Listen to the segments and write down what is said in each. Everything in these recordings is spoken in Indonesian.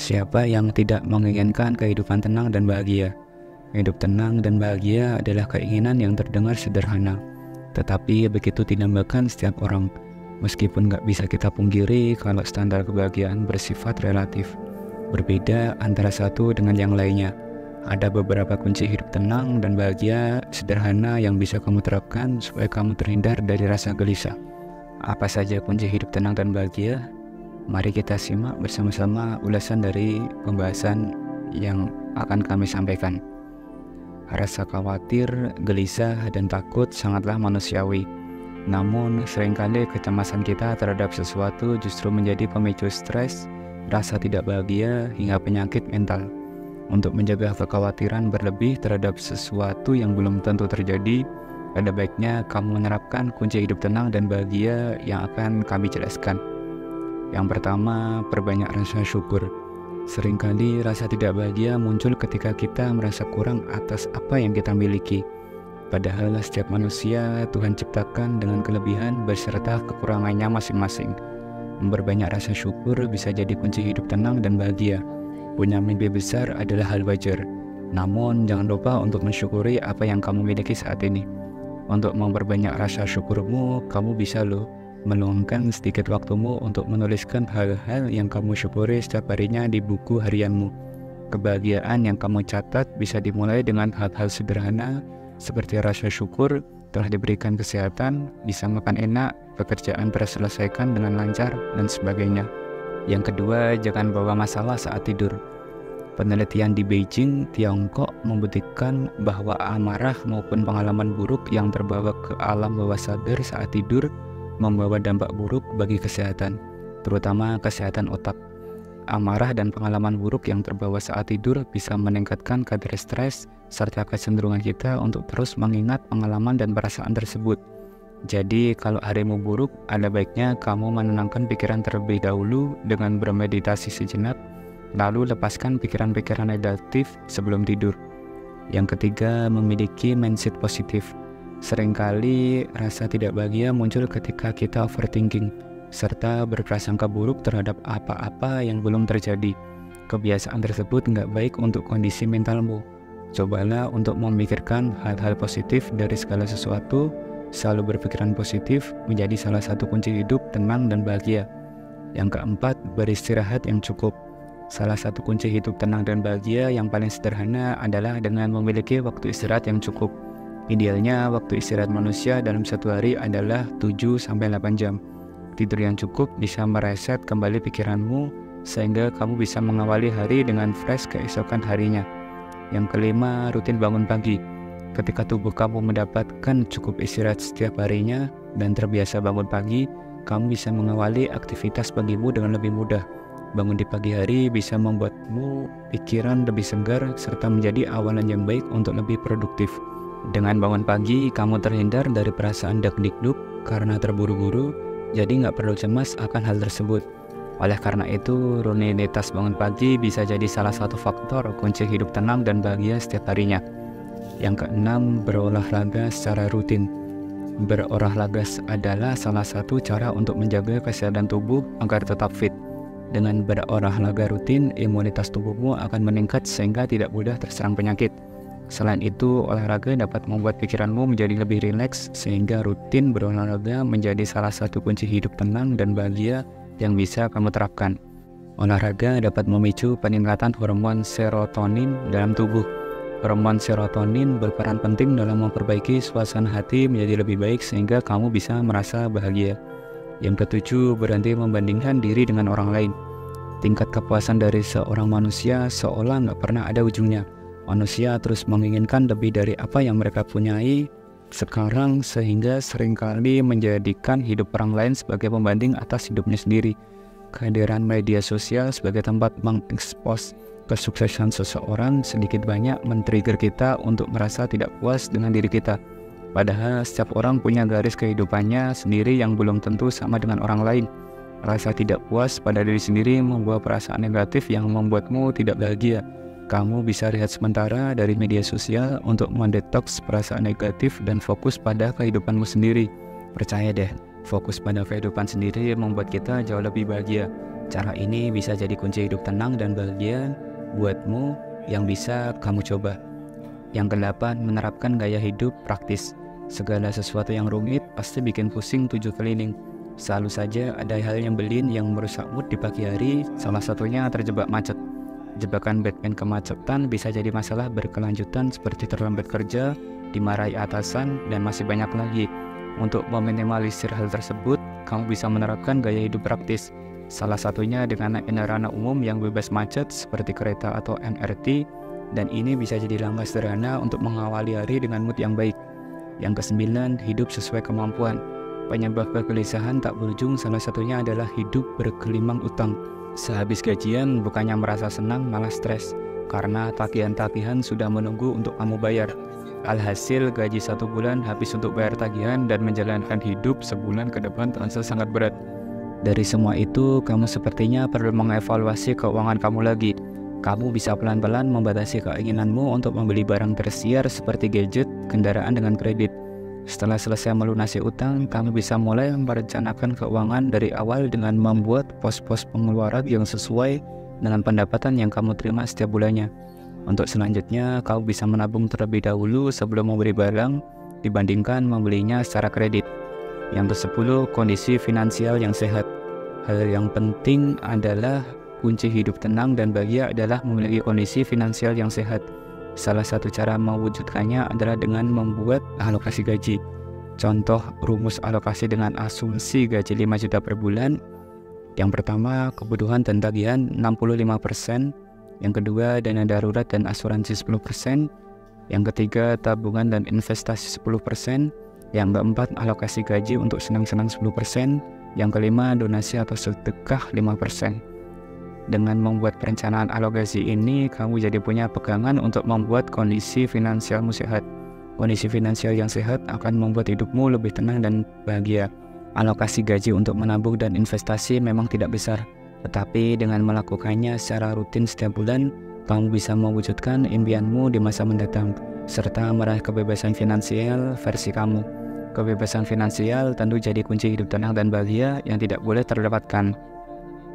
Siapa yang tidak menginginkan kehidupan tenang dan bahagia? Hidup tenang dan bahagia adalah keinginan yang terdengar sederhana, tetapi begitu dinambakan setiap orang. Meskipun gak bisa kita pungkiri kalau standar kebahagiaan bersifat relatif, berbeda antara satu dengan yang lainnya. Ada beberapa kunci hidup tenang dan bahagia sederhana yang bisa kamu terapkan supaya kamu terhindar dari rasa gelisah. Apa saja kunci hidup tenang dan bahagia? Mari kita simak bersama-sama ulasan dari pembahasan yang akan kami sampaikan. Rasa khawatir, gelisah, dan takut sangatlah manusiawi. Namun, seringkali kecemasan kita terhadap sesuatu justru menjadi pemicu stres, rasa tidak bahagia, hingga penyakit mental. Untuk menjaga kekhawatiran berlebih terhadap sesuatu yang belum tentu terjadi, ada baiknya kamu menerapkan kunci hidup tenang dan bahagia yang akan kami jelaskan. Yang pertama, perbanyak rasa syukur. Seringkali rasa tidak bahagia muncul ketika kita merasa kurang atas apa yang kita miliki. Padahal setiap manusia Tuhan ciptakan dengan kelebihan beserta kekurangannya masing-masing. Memperbanyak rasa syukur bisa jadi kunci hidup tenang dan bahagia. Punya mimpi besar adalah hal wajar. Namun jangan lupa untuk mensyukuri apa yang kamu miliki saat ini. Untuk memperbanyak rasa syukurmu, kamu bisa meluangkan sedikit waktumu untuk menuliskan hal-hal yang kamu syukuri setiap harinya di buku harianmu. Kebahagiaan yang kamu catat bisa dimulai dengan hal-hal sederhana seperti rasa syukur telah diberikan kesehatan, bisa makan enak, pekerjaan terselesaikan dengan lancar, dan sebagainya. Yang kedua, jangan bawa masalah saat tidur. Penelitian di Beijing, Tiongkok membuktikan bahwa amarah maupun pengalaman buruk yang terbawa ke alam bawah sadar saat tidur membawa dampak buruk bagi kesehatan, terutama kesehatan otak. Amarah dan pengalaman buruk yang terbawa saat tidur bisa meningkatkan kadar stres serta kecenderungan kita untuk terus mengingat pengalaman dan perasaan tersebut. Jadi kalau harimu buruk, ada baiknya kamu menenangkan pikiran terlebih dahulu dengan bermeditasi sejenak, lalu lepaskan pikiran-pikiran negatif sebelum tidur. Yang ketiga, memiliki mindset positif. Seringkali rasa tidak bahagia muncul ketika kita overthinking, serta berprasangka buruk terhadap apa-apa yang belum terjadi. Kebiasaan tersebut nggak baik untuk kondisi mentalmu. Cobalah untuk memikirkan hal-hal positif dari segala sesuatu. Selalu berpikiran positif menjadi salah satu kunci hidup tenang dan bahagia. Yang keempat, beristirahat yang cukup. Salah satu kunci hidup tenang dan bahagia yang paling sederhana adalah dengan memiliki waktu istirahat yang cukup. Idealnya, waktu istirahat manusia dalam satu hari adalah 7-8 jam. Tidur yang cukup bisa mereset kembali pikiranmu, sehingga kamu bisa mengawali hari dengan fresh keesokan harinya. Yang kelima, rutin bangun pagi. Ketika tubuh kamu mendapatkan cukup istirahat setiap harinya dan terbiasa bangun pagi, kamu bisa mengawali aktivitas pagimu dengan lebih mudah. Bangun di pagi hari bisa membuatmu pikiran lebih segar serta menjadi awalan yang baik untuk lebih produktif. Dengan bangun pagi, kamu terhindar dari perasaan dak-dikduk karena terburu-buru, jadi nggak perlu cemas akan hal tersebut. Oleh karena itu, rutinitas bangun pagi bisa jadi salah satu faktor kunci hidup tenang dan bahagia setiap harinya. Yang keenam, berolahraga secara rutin. Berolahraga adalah salah satu cara untuk menjaga kesehatan tubuh agar tetap fit. Dengan berolahraga rutin, imunitas tubuhmu akan meningkat sehingga tidak mudah terserang penyakit. Selain itu, olahraga dapat membuat pikiranmu menjadi lebih rileks, sehingga rutin berolahraga menjadi salah satu kunci hidup tenang dan bahagia yang bisa kamu terapkan. Olahraga dapat memicu peningkatan hormon serotonin dalam tubuh. Hormon serotonin berperan penting dalam memperbaiki suasana hati menjadi lebih baik sehingga kamu bisa merasa bahagia. Yang ketujuh, berhenti membandingkan diri dengan orang lain. Tingkat kepuasan dari seorang manusia seolah nggak pernah ada ujungnya. Manusia terus menginginkan lebih dari apa yang mereka punyai sekarang sehingga seringkali menjadikan hidup orang lain sebagai pembanding atas hidupnya sendiri. Kehadiran media sosial sebagai tempat mengekspos kesuksesan seseorang sedikit banyak men-trigger kita untuk merasa tidak puas dengan diri kita. Padahal setiap orang punya garis kehidupannya sendiri yang belum tentu sama dengan orang lain. Rasa tidak puas pada diri sendiri membawa perasaan negatif yang membuatmu tidak bahagia. Kamu bisa rehat sementara dari media sosial untuk mendetoks perasaan negatif dan fokus pada kehidupanmu sendiri. Percaya deh, fokus pada kehidupan sendiri membuat kita jauh lebih bahagia. Cara ini bisa jadi kunci hidup tenang dan bahagia buatmu yang bisa kamu coba. Yang ke-8, menerapkan gaya hidup praktis. Segala sesuatu yang rumit pasti bikin pusing 7 keliling. Selalu saja ada hal yang nyebelin yang merusak mood di pagi hari, salah satunya terjebak macet. Jebakan Batman kemacetan bisa jadi masalah berkelanjutan seperti terlambat kerja, dimarahi atasan, dan masih banyak lagi. Untuk meminimalisir hal tersebut, kamu bisa menerapkan gaya hidup praktis. Salah satunya dengan naik kendaraan umum yang bebas macet seperti kereta atau MRT, dan ini bisa jadi langkah sederhana untuk mengawali hari dengan mood yang baik. Yang ke-9, hidup sesuai kemampuan. Penyebab kegelisahan tak berujung salah satunya adalah hidup bergelimang utang. Sehabis gajian, bukannya merasa senang, malah stres, karena tagihan-tagihan sudah menunggu untuk kamu bayar. Alhasil, gaji 1 bulan habis untuk bayar tagihan dan menjalankan hidup sebulan ke depan terasa sangat berat. Dari semua itu, kamu sepertinya perlu mengevaluasi keuangan kamu lagi. Kamu bisa pelan-pelan membatasi keinginanmu untuk membeli barang tersier seperti gadget, kendaraan dengan kredit. Setelah selesai melunasi utang, kamu bisa mulai merencanakan keuangan dari awal dengan membuat pos-pos pengeluaran yang sesuai dengan pendapatan yang kamu terima setiap bulannya. Untuk selanjutnya, kamu bisa menabung terlebih dahulu sebelum membeli barang dibandingkan membelinya secara kredit. Yang ke-10, kondisi finansial yang sehat. Hal yang penting adalah kunci hidup tenang dan bahagia adalah memiliki kondisi finansial yang sehat. Salah satu cara mewujudkannya adalah dengan membuat alokasi gaji. Contoh rumus alokasi dengan asumsi gaji 5 juta per bulan. Yang pertama, kebutuhan dan tagihan 65%. Yang kedua, dana darurat dan asuransi 10%. Yang ketiga, tabungan dan investasi 10%. Yang keempat, alokasi gaji untuk senang-senang 10%. Yang kelima, donasi atau sedekah 5%. Dengan membuat perencanaan alokasi ini, kamu jadi punya pegangan untuk membuat kondisi finansialmu sehat. Kondisi finansial yang sehat akan membuat hidupmu lebih tenang dan bahagia. Alokasi gaji untuk menabung dan investasi memang tidak besar, tetapi dengan melakukannya secara rutin setiap bulan, kamu bisa mewujudkan impianmu di masa mendatang, serta meraih kebebasan finansial versi kamu. Kebebasan finansial tentu jadi kunci hidup tenang dan bahagia yang tidak boleh terlewatkan.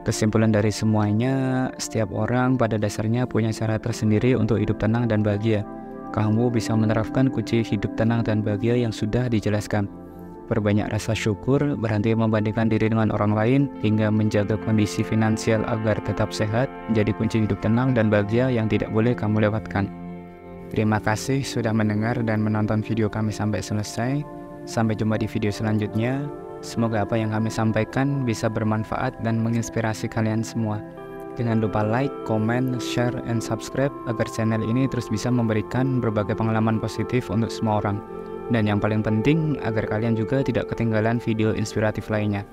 Kesimpulan dari semuanya, setiap orang pada dasarnya punya cara tersendiri untuk hidup tenang dan bahagia. Kamu bisa menerapkan kunci hidup tenang dan bahagia yang sudah dijelaskan. Perbanyak rasa syukur, berhenti membandingkan diri dengan orang lain, hingga menjaga kondisi finansial agar tetap sehat, jadi kunci hidup tenang dan bahagia yang tidak boleh kamu lewatkan. Terima kasih sudah mendengar dan menonton video kami sampai selesai. Sampai jumpa di video selanjutnya. Semoga apa yang kami sampaikan bisa bermanfaat dan menginspirasi kalian semua. Jangan lupa like, comment, share, and subscribe agar channel ini terus bisa memberikan berbagai pengalaman positif untuk semua orang. Dan yang paling penting, agar kalian juga tidak ketinggalan video inspiratif lainnya.